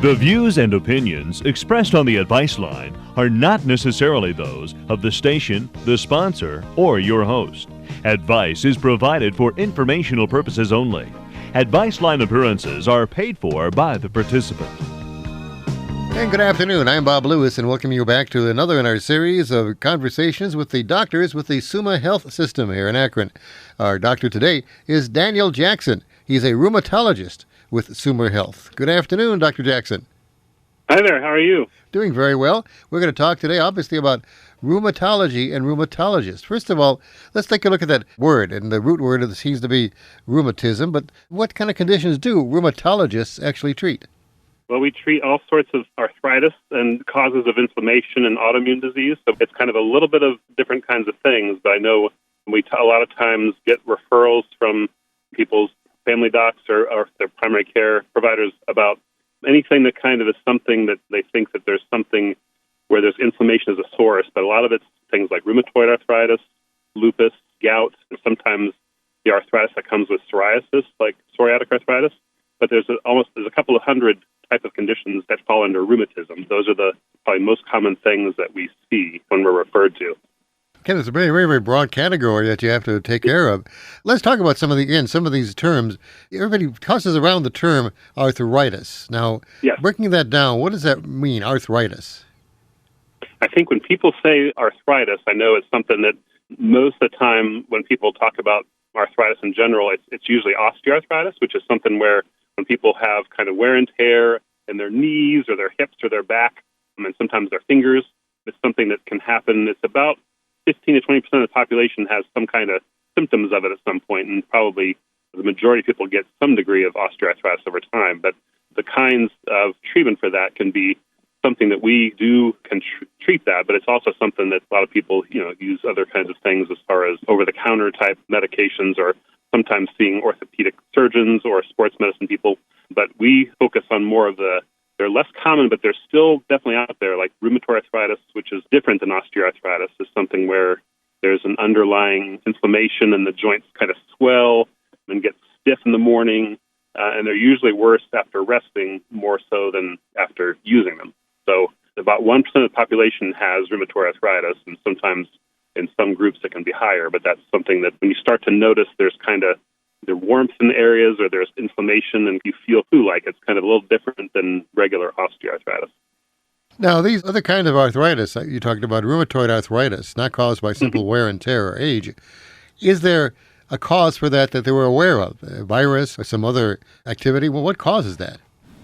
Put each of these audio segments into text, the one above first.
The views and opinions expressed on the advice line are not necessarily those of the station, the sponsor, or your host. Advice is provided for informational purposes only. Advice line appearances are paid for by the participant. And good afternoon. I'm Bob Lewis, and welcome you back to another in our series of conversations with the doctors with the Summa Health System here in Akron. Our doctor today is Daniel Jackson. He's a rheumatologist with Summa Health. Good afternoon, Dr. Jackson. Hi there. How are you? Doing very well. We're going to talk today, obviously, about rheumatology and rheumatologists. First of all, let's take a look at that word. And the root word seems to be rheumatism. But what kind of conditions do rheumatologists actually treat? Well, we treat all sorts of arthritis and causes of inflammation and autoimmune disease. So it's kind of a little bit of different kinds of things. But I know we a lot of times get referrals from people's family docs or their primary care providers about anything that kind of is something that they think that there's something where there's inflammation as a source. But a lot of it's things like rheumatoid arthritis, lupus, gout, and sometimes the arthritis that comes with psoriasis, like psoriatic arthritis. But there's a couple of hundred type of conditions that fall under rheumatism. Those are the probably most common things that we see when we're referred to. Ken, it's a very, very, very broad category that you have to take care of. Let's talk about some of these terms. Everybody tosses around the term arthritis. Now, yes. Breaking that down, what does that mean, arthritis? I think when people say arthritis, I know it's something that most of the time when people talk about arthritis in general, it's usually osteoarthritis, which is something where when people have kind of wear and tear in their knees or their hips or their back, and sometimes their fingers, it's something that can happen. It's about 15 to 20% of the population has some kind of symptoms of it at some point, and probably the majority of people get some degree of osteoarthritis over time. But the kinds of treatment for that can be something that we do can treat that, but it's also something that a lot of people, use other kinds of things as far as over-the-counter type medications or sometimes seeing orthopedic surgeons or sports medicine people. But we focus on more of they're less common, but they're still definitely out there, like rheumatoid arthritis, which is different than osteoarthritis, is something where there's an underlying inflammation and the joints kind of swell and get stiff in the morning, and they're usually worse after resting more so than after using them. So about 1% of the population has rheumatoid arthritis, and sometimes in some groups it can be higher, but that's something that when you start to notice there's kind of the warmth in the areas or there's inflammation and you feel flu-like, it's kind of a little different than regular osteoarthritis. Now, these other kinds of arthritis, you talked about rheumatoid arthritis, not caused by simple wear and tear or age. Is there a cause for that they were aware of, a virus or some other activity? Well, what causes that?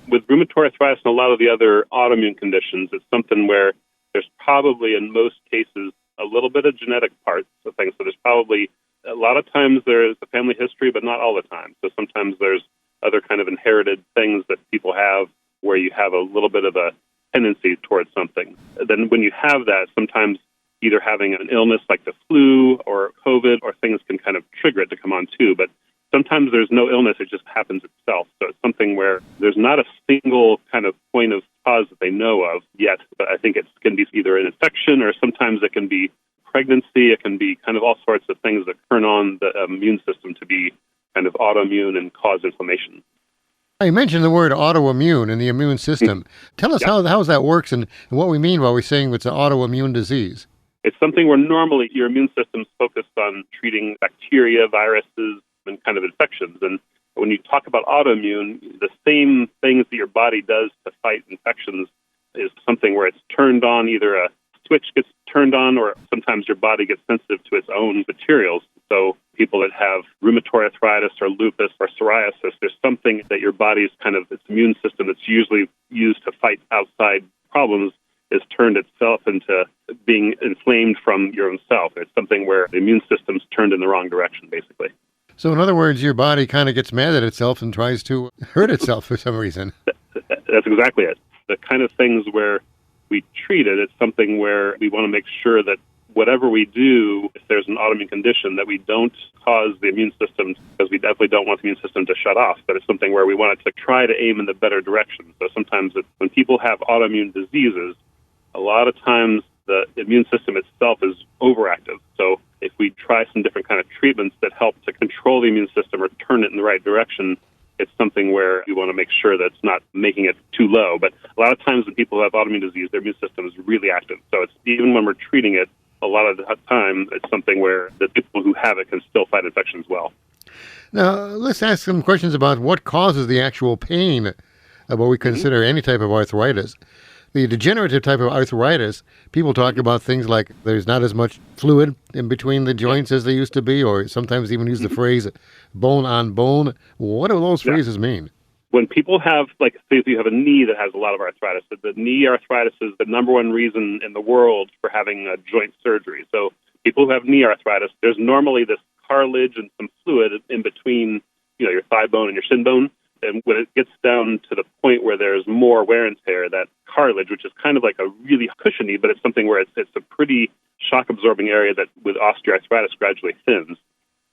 With rheumatoid arthritis and a lot of the other autoimmune conditions, it's something where there's probably in most cases a little bit of genetic parts of things. So there's probably a lot of times there's a family history, but not all the time. So sometimes there's other kind of inherited things that people have where you have a little bit of a tendency towards something. Then when you have that, sometimes either having an illness like the flu or COVID or things can kind of trigger it to come on too. But sometimes there's no illness, it just happens itself. So it's something where there's not a single kind of point of cause that they know of yet, but I think it can be either an infection or sometimes it can be pregnancy. It can be kind of all sorts of things that turn on the immune system to be kind of autoimmune and cause inflammation. You mentioned the word autoimmune in the immune system. Tell us how that works and what we mean while we're saying it's an autoimmune disease. It's something where normally your immune system's focused on treating bacteria, viruses, and kind of infections. And when you talk about autoimmune, the same things that your body does to fight infections is something where it's turned on, either a switch gets turned on or sometimes your body gets sensitive to its own materials. So people that have rheumatoid arthritis or lupus or psoriasis, there's something that your body's kind of its immune system that's usually used to fight outside problems is turned itself into being inflamed from your own self. It's something where the immune system's turned in the wrong direction, basically. So in other words, your body kind of gets mad at itself and tries to hurt itself for some reason. That's exactly it. The kind of things where we treat it, it's something where we want to make sure that whatever we do, if there's an autoimmune condition, that we don't cause the immune system, because we definitely don't want the immune system to shut off, but it's something where we want it to try to aim in the better direction. So sometimes when people have autoimmune diseases, a lot of times the immune system itself is overactive. So if we try some different kind of treatments that help to control the immune system or turn it in the right direction, it's something where you want to make sure that it's not making it too low. But a lot of times when people have autoimmune disease, their immune system is really active. So it's even when we're treating it, a lot of the time, it's something where the people who have it can still fight infections well. Now, let's ask some questions about what causes the actual pain of what we consider any type of arthritis. The degenerative type of arthritis, people talk about things like there's not as much fluid in between the joints as there used to be, or sometimes even use the phrase bone on bone. What do those phrases mean? When people have, like, say if you have a knee that has a lot of arthritis, the knee arthritis is the number one reason in the world for having a joint surgery. So people who have knee arthritis, there's normally this cartilage and some fluid in between, your thigh bone and your shin bone. And when it gets down to the point where there's more wear and tear, that cartilage, which is kind of like a really cushiony, but it's something where it's a pretty shock-absorbing area that with osteoarthritis gradually thins.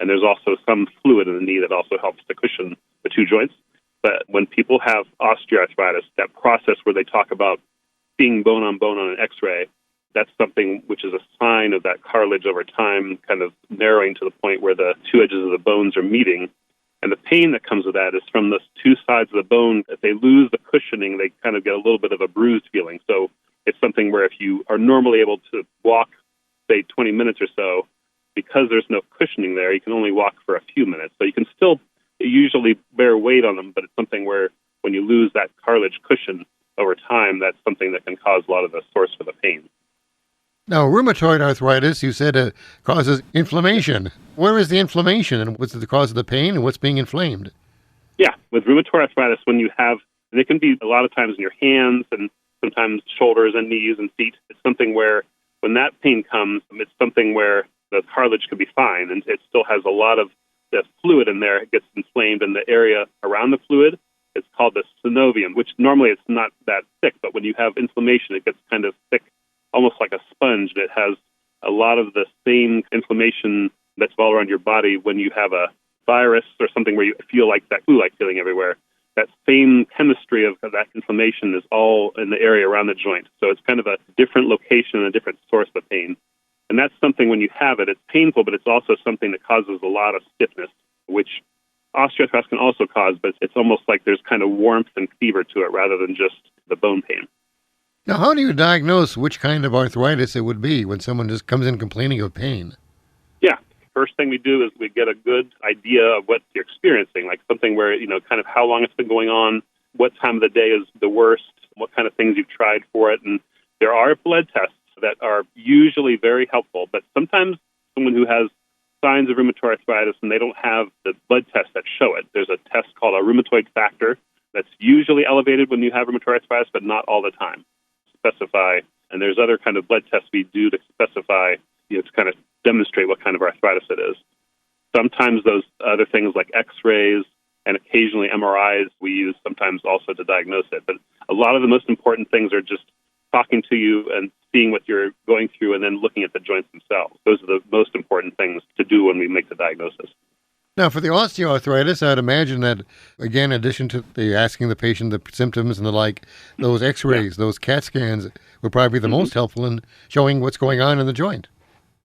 And there's also some fluid in the knee that also helps to cushion the two joints. But when people have osteoarthritis, that process where they talk about being bone on an X-ray, that's something which is a sign of that cartilage over time kind of narrowing to the point where the two edges of the bones are meeting. And the pain that comes with that is from the two sides of the bone. If they lose the cushioning, they kind of get a little bit of a bruised feeling. So it's something where if you are normally able to walk, say, 20 minutes or so, because there's no cushioning there, you can only walk for a few minutes. So you can still usually bear weight on them, but it's something where when you lose that cartilage cushion over time, that's something that can cause a lot of the source for the pain. Now, rheumatoid arthritis, you said, causes inflammation. Where is the inflammation, and what's the cause of the pain, and what's being inflamed? Yeah, with rheumatoid arthritis, when you have, and it can be a lot of times in your hands and sometimes shoulders and knees and feet, it's something where when that pain comes, it's something where the cartilage could be fine, and it still has a lot of the fluid in there. It gets inflamed in the area around the fluid. It's called the synovium, which normally it's not that thick, but when you have inflammation, it gets kind of thick, almost like a sponge. It has a lot of the same inflammation that's all around your body when you have a virus or something where you feel like that flu-like feeling everywhere. That same chemistry of that inflammation is all in the area around the joint. So it's kind of a different location and a different source of pain. And that's something when you have it, it's painful, but it's also something that causes a lot of stiffness, which osteoarthritis can also cause, but it's almost like there's kind of warmth and fever to it rather than just the bone pain. Now, how do you diagnose which kind of arthritis it would be when someone just comes in complaining of pain? Yeah. First thing we do is we get a good idea of what you're experiencing, like something where, kind of how long it's been going on, what time of the day is the worst, what kind of things you've tried for it. And there are blood tests that are usually very helpful, but sometimes someone who has signs of rheumatoid arthritis and they don't have the blood tests that show it. There's a test called a rheumatoid factor that's usually elevated when you have rheumatoid arthritis, but not all the time. Specify, and there's other kind of blood tests we do to specify, to kind of demonstrate what kind of arthritis it is. Sometimes those other things like X-rays and occasionally MRIs we use sometimes also to diagnose it. But a lot of the most important things are just talking to you and seeing what you're going through and then looking at the joints themselves. Those are the most important things to do when we make the diagnosis. Now, for the osteoarthritis, I'd imagine that, again, in addition to asking the patient the symptoms and the like, those X-rays, those CAT scans would probably be the most helpful in showing what's going on in the joint.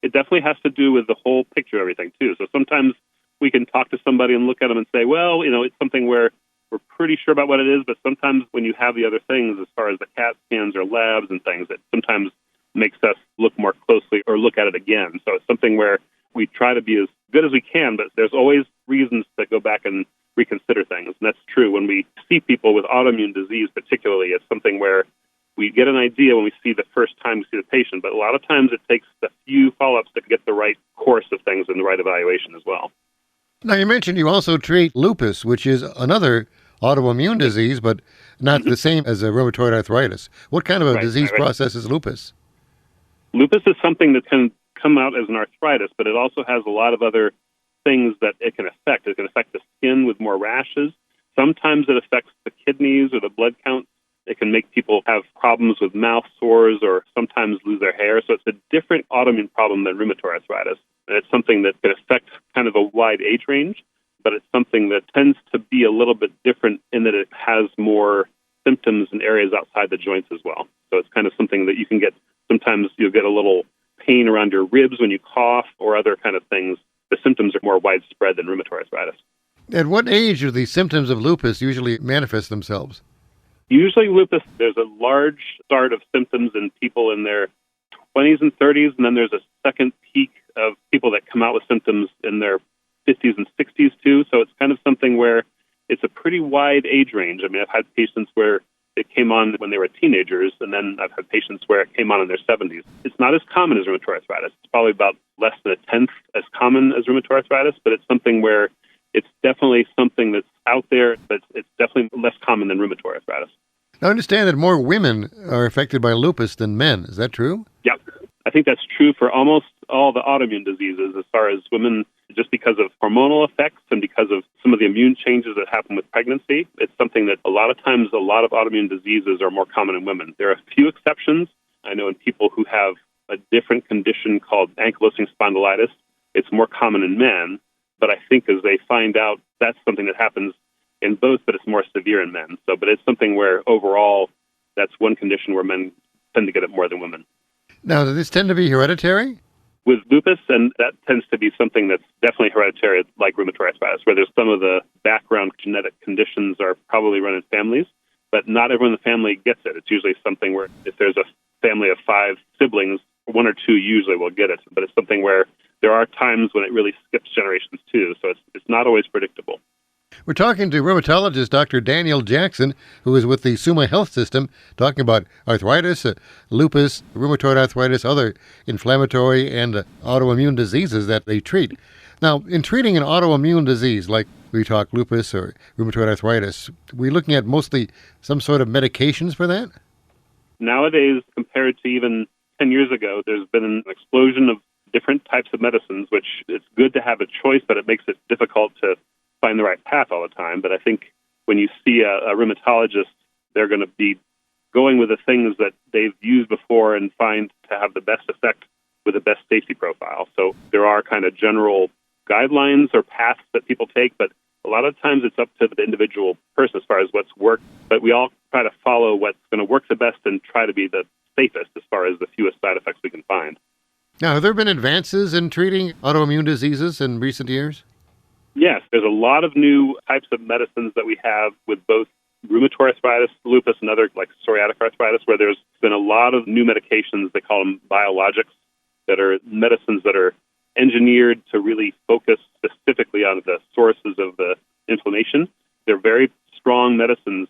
It definitely has to do with the whole picture of everything, too. So sometimes we can talk to somebody and look at them and say, well, it's something where we're pretty sure about what it is, but sometimes when you have the other things, as far as the CAT scans or labs and things, it sometimes makes us look more closely or look at it again. So it's something where we try to be as good as we can, but there's always reasons to go back and reconsider things. And that's true when we see people with autoimmune disease particularly. It's something where we get an idea when we see the first time we see the patient, but a lot of times it takes a few follow-ups to get the right course of things and the right evaluation as well. Now, you mentioned you also treat lupus, which is another autoimmune disease, but not the same as a rheumatoid arthritis. What kind of a disease process is lupus? Lupus is something that can come out as an arthritis, but it also has a lot of other things that it can affect. It can affect the skin with more rashes. Sometimes it affects the kidneys or the blood count. It can make people have problems with mouth sores or sometimes lose their hair. So it's a different autoimmune problem than rheumatoid arthritis. And it's something that can affect kind of a wide age range, but it's something that tends to be a little bit different in that it has more symptoms in areas outside the joints as well. So it's kind of something that you can get, sometimes you'll get a little pain around your ribs when you cough or other kind of things. The symptoms are more widespread than rheumatoid arthritis. At what age do the symptoms of lupus usually manifest themselves? Usually lupus, there's a large start of symptoms in people in their 20s and 30s, and then there's a second peak of people that come out with symptoms in their 50s and 60s too. So it's kind of something where it's a pretty wide age range. I mean, I've had patients where it came on when they were teenagers, and then I've had patients where it came on in their 70s. It's not as common as rheumatoid arthritis. It's probably about less than a tenth as common as rheumatoid arthritis, but it's something where it's definitely something that's out there, but it's definitely less common than rheumatoid arthritis. Now, I understand that more women are affected by lupus than men. Is that true? Yep. I think that's true for almost all the autoimmune diseases as far as women, just because of hormonal effects and because of some of the immune changes that happen with pregnancy. It's something that a lot of times a lot of autoimmune diseases are more common in women. There are a few exceptions. I know in people who have a different condition called ankylosing spondylitis, it's more common in men. But I think as they find out, that's something that happens in both, but it's more severe in men. But it's something where overall, that's one condition where men tend to get it more than women. Now, does this tend to be hereditary? With lupus, and that tends to be something that's definitely hereditary, like rheumatoid arthritis, where there's some of the background genetic conditions are probably run in families, but not everyone in the family gets it. It's usually something where if there's a family of 5 siblings, 1 or 2 usually will get it, but it's something where there are times when it really skips generations too, so it's not always predictable. We're talking to rheumatologist Dr. Daniel Jackson, who is with the Summa Health System, talking about arthritis, lupus, rheumatoid arthritis, other inflammatory and autoimmune diseases that they treat. Now, in treating an autoimmune disease like we talk lupus or rheumatoid arthritis, we're looking at mostly some sort of medications for that? Nowadays, compared to even 10 years ago, there's been an explosion of different types of medicines, which it's good to have a choice, but it makes it difficult to find the right path all the time. But I think when you see a rheumatologist, they're going to be going with the things that they've used before and find to have the best effect with the best safety profile. So there are kind of general guidelines or paths that people take, but a lot of times it's up to the individual person as far as what's worked. But we all try to follow what's going to work the best and try to be the safest as far as the fewest side effects we can find. Now, have there been advances in treating autoimmune diseases in recent years? Yes, there's a lot of new types of medicines that we have with both rheumatoid arthritis, lupus, and other like psoriatic arthritis, where there's been a lot of new medications, they call them biologics, that are medicines that are engineered to really focus specifically on the sources of the inflammation. They're very strong medicines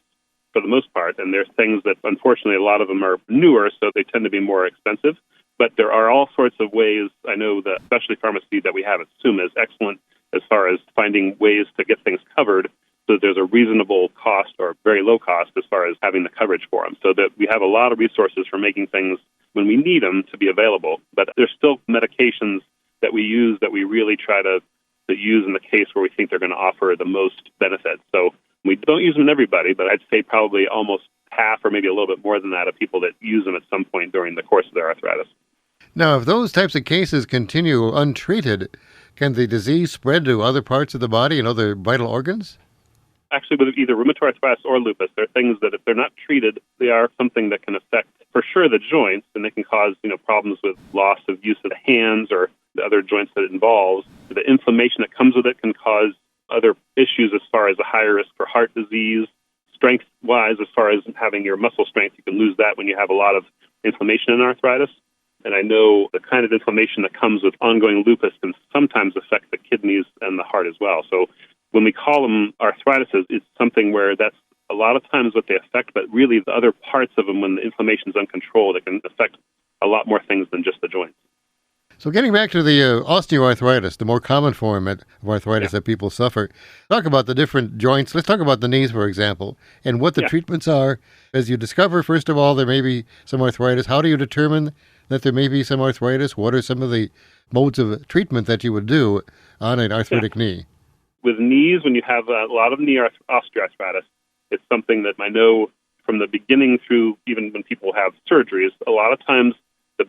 for the most part, and they're things that, unfortunately, a lot of them are newer, so they tend to be more expensive. But there are all sorts of ways. I know the specialty pharmacy that we have at Summa is excellent as far as finding ways to get things covered so that there's a reasonable cost or very low cost as far as having the coverage for them. So that we have a lot of resources for making things when we need them to be available. But there's still medications that we use that we really try to use in the case where we think they're going to offer the most benefit. So we don't use them in everybody, but I'd say probably almost half or maybe a little bit more than that of people that use them at some point during the course of their arthritis. Now, if those types of cases continue untreated, can the disease spread to other parts of the body and other vital organs? Actually, with either rheumatoid arthritis or lupus, there are things that if they're not treated, they are something that can affect, for sure, the joints, and they can cause problems with loss of use of the hands or the other joints that it involves. The inflammation that comes with it can cause other issues as far as a higher risk for heart disease. Strength-wise, as far as having your muscle strength, you can lose that when you have a lot of inflammation in arthritis. And I know the kind of inflammation that comes with ongoing lupus can sometimes affect the kidneys and the heart as well. So when we call them arthritis, it's something where that's a lot of times what they affect, but really the other parts of them, when the inflammation is uncontrolled, it can affect a lot more things than just the joints. So getting back to the osteoarthritis, the more common form of arthritis that people suffer, talk about the different joints. Let's talk about the knees, for example, and what the treatments are. As you discover, first of all, there may be some arthritis. How do you determine that there may be some arthritis? What are some of the modes of treatment that you would do on an arthritic knee? With knees, when you have a lot of knee osteoarthritis, it's something that I know from the beginning through even when people have surgeries, a lot of times the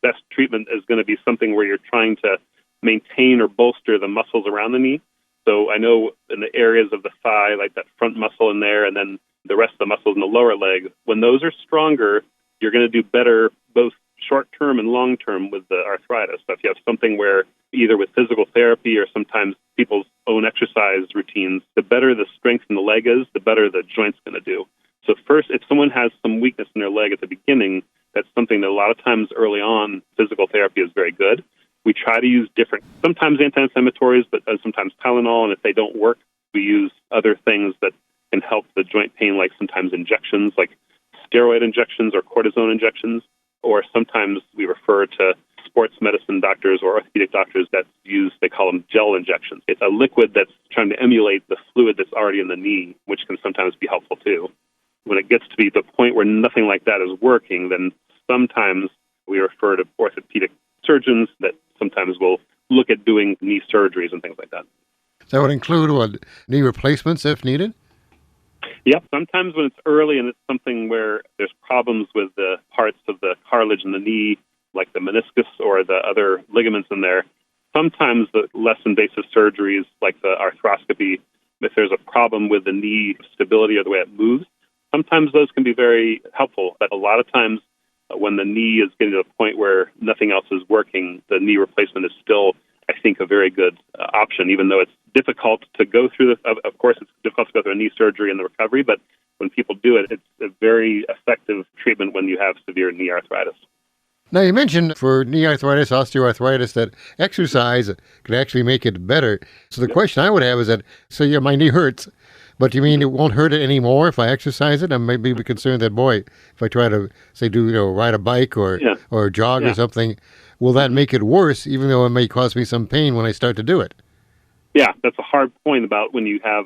best treatment is going to be something where you're trying to maintain or bolster the muscles around the knee. So I know in the areas of the thigh, like that front muscle in there, and then the rest of the muscles in the lower leg, when those are stronger, you're going to do better both short-term and long-term with the arthritis. So if you have something where either with physical therapy or sometimes people's own exercise routines, the better the strength in the leg is, the better the joint's going to do. So first, if someone has some weakness in their leg at the beginning, that's something that a lot of times early on, physical therapy is very good. We try to use different, sometimes anti-inflammatories, but sometimes Tylenol, and if they don't work, we use other things that can help the joint pain, like sometimes injections, like steroid injections or cortisone injections, or sometimes we refer to sports medicine doctors or orthopedic doctors that use, they call them gel injections. It's a liquid that's trying to emulate the fluid that's already in the knee, which can sometimes be helpful too. When it gets to be the point where nothing like that is working, then sometimes we refer to orthopedic surgeons that sometimes will look at doing knee surgeries and things like that. That would include what, knee replacements if needed? Yep. Sometimes when it's early and it's something where there's problems with the parts of the cartilage in the knee, like the meniscus or the other ligaments in there, sometimes the less invasive surgeries like the arthroscopy, if there's a problem with the knee stability or the way it moves, sometimes those can be very helpful. But a lot of times when the knee is getting to the point where nothing else is working, the knee replacement is still, I think, a very good option, even though it's difficult to go through this. Of course, it's difficult to go through a knee surgery and the recovery, but when people do it, it's a very effective treatment when you have severe knee arthritis. Now, you mentioned for knee arthritis, osteoarthritis, that exercise could actually make it better. So the question I would have is that, so yeah, my knee hurts, but you mean it won't hurt it anymore if I exercise it? I might be concerned that, boy, if I try to, say, ride a bike or jog or something, will that make it worse, even though it may cause me some pain when I start to do it? Yeah, that's a hard point about when you have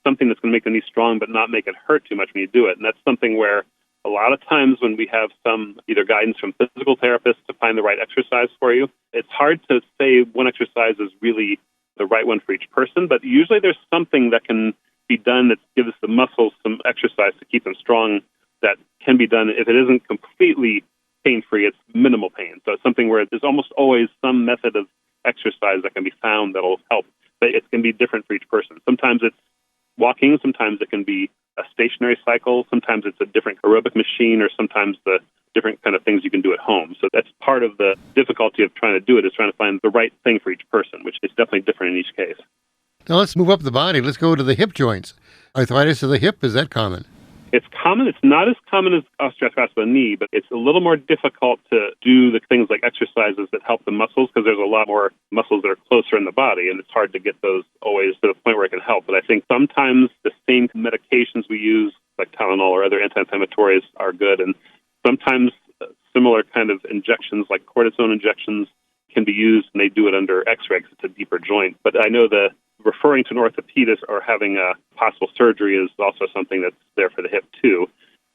something that's going to make the knee strong but not make it hurt too much when you do it. And that's something where a lot of times when we have some either guidance from physical therapists to find the right exercise for you, it's hard to say one exercise is really the right one for each person, but usually there's something that can be done that gives the muscles some exercise to keep them strong that can be done. If it isn't completely pain-free, it's minimal pain. So it's something where there's almost always some method of exercise that can be found that'll help. But it can be different for each person. Sometimes it's walking, sometimes it can be a stationary cycle, sometimes it's a different aerobic machine, or sometimes the different kind of things you can do at home. So that's part of the difficulty of trying to do it, is trying to find the right thing for each person, which is definitely different in each case. Now let's move up the body. Let's go to the hip joints. Arthritis of the hip, is that common? It's common. It's not as common as osteoarthritis of the knee, but it's a little more difficult to do the things like exercises that help the muscles, because there's a lot more muscles that are closer in the body, and it's hard to get those always to the point where it can help. But I think sometimes the same medications we use, like Tylenol or other anti-inflammatories, are good, and sometimes similar kind of injections like cortisone injections can be used, and they do it under X-ray because it's a deeper joint. But I know the referring to an orthopedist or having a possible surgery is also something that's there for the hip too.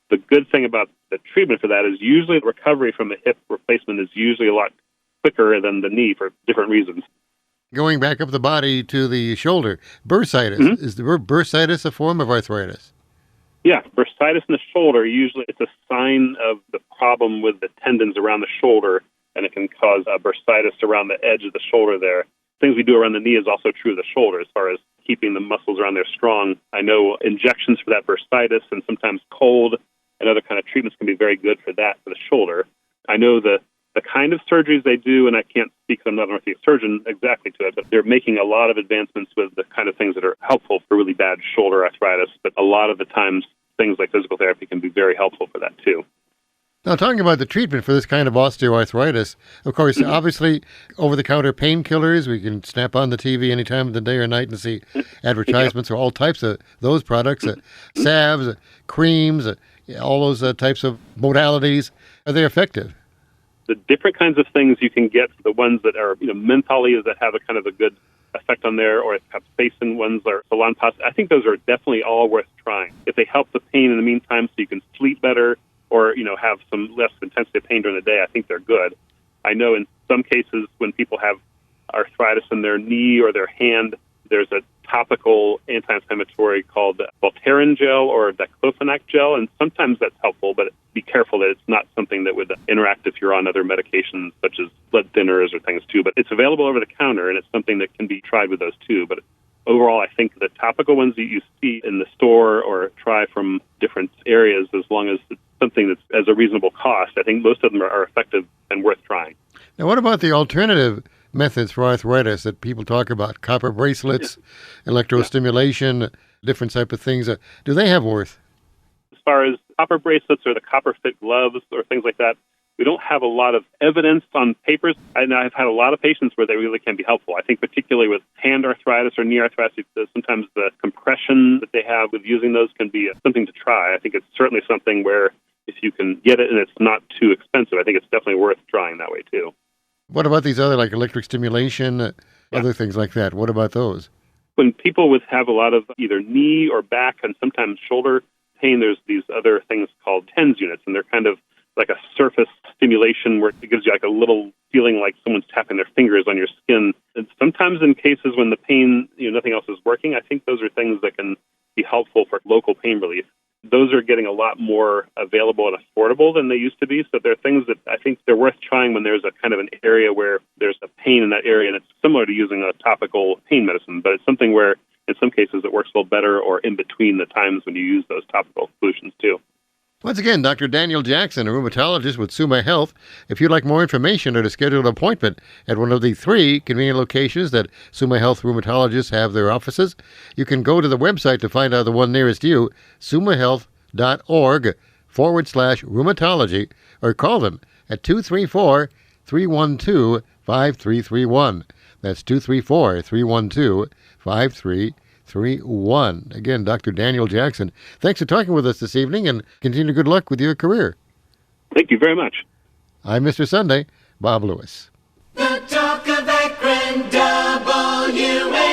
The good thing about the treatment for that is usually the recovery from the hip replacement is usually a lot quicker than the knee for different reasons. Going back up the body to the shoulder, bursitis. Mm-hmm. Is the bursitis a form of arthritis? Yeah, bursitis in the shoulder, usually it's a sign of the problem with the tendons around the shoulder, and it can cause bursitis around the edge of the shoulder there. Things we do around the knee is also true of the shoulder as far as keeping the muscles around there strong. I know injections for that bursitis and sometimes cold and other kind of treatments can be very good for that, for the shoulder. I know the kind of surgeries they do, and I can't speak because I'm not an orthopedic surgeon exactly to it, but they're making a lot of advancements with the kind of things that are helpful for really bad shoulder arthritis. But a lot of the times, things like physical therapy can be very helpful for that too. Now, talking about the treatment for this kind of osteoarthritis, of course, obviously, over-the-counter painkillers, we can snap on the TV any time of the day or night and see advertisements for all types of those products, salves, creams, all those types of modalities. Are they effective? The different kinds of things you can get, the ones that are mentally that have a kind of a good effect on there, or capsaicin ones or salon pasta, I think those are definitely all worth trying. If they help the pain in the meantime so you can sleep better, or, have some less intensity of pain during the day, I think they're good. I know in some cases when people have arthritis in their knee or their hand, there's a topical anti-inflammatory called Voltaren gel or diclofenac gel, and sometimes that's helpful, but be careful that it's not something that would interact if you're on other medications such as blood thinners or things too. But it's available over the counter, and it's something that can be tried with those too. But overall, I think the topical ones that you see in the store or try from different areas, as long as it's something that's as a reasonable cost, I think most of them are effective and worth trying. Now, what about the alternative methods for arthritis that people talk about? Copper bracelets, electrostimulation, different type of things. Do they have worth? As far as copper bracelets or the copper fit gloves or things like that, we don't have a lot of evidence on papers. And I've had a lot of patients where they really can be helpful. I think particularly with hand arthritis or knee arthritis, sometimes the compression that they have with using those can be something to try. I think it's certainly something where if you can get it and it's not too expensive, I think it's definitely worth trying that way too. What about these other, like electric stimulation, other things like that? What about those? When people have a lot of either knee or back and sometimes shoulder pain, there's these other things called TENS units, and they're kind of like a surface stimulation where it gives you like a little feeling like someone's tapping their fingers on your skin. And sometimes in cases when the pain, nothing else is working, I think those are things that can be helpful for local pain relief. Those are getting a lot more available and affordable than they used to be. So they're things that I think they're worth trying when there's a kind of an area where there's a pain in that area, and it's similar to using a topical pain medicine, but it's something where in some cases it works a little better or in between the times when you use those topical solutions too. Once again, Dr. Daniel Jackson, a rheumatologist with Suma Health. If you'd like more information or to schedule an appointment at one of the 3 convenient locations that Suma Health rheumatologists have their offices, you can go to the website to find out the one nearest you, sumahealth.org/rheumatology, or call them at 234-312-5331. That's 234-312-5331. Again, Dr. Daniel Jackson, thanks for talking with us this evening and continue good luck with your career. Thank you very much. I'm Mr. Sunday, Bob Lewis. The Talk of Akron, WA.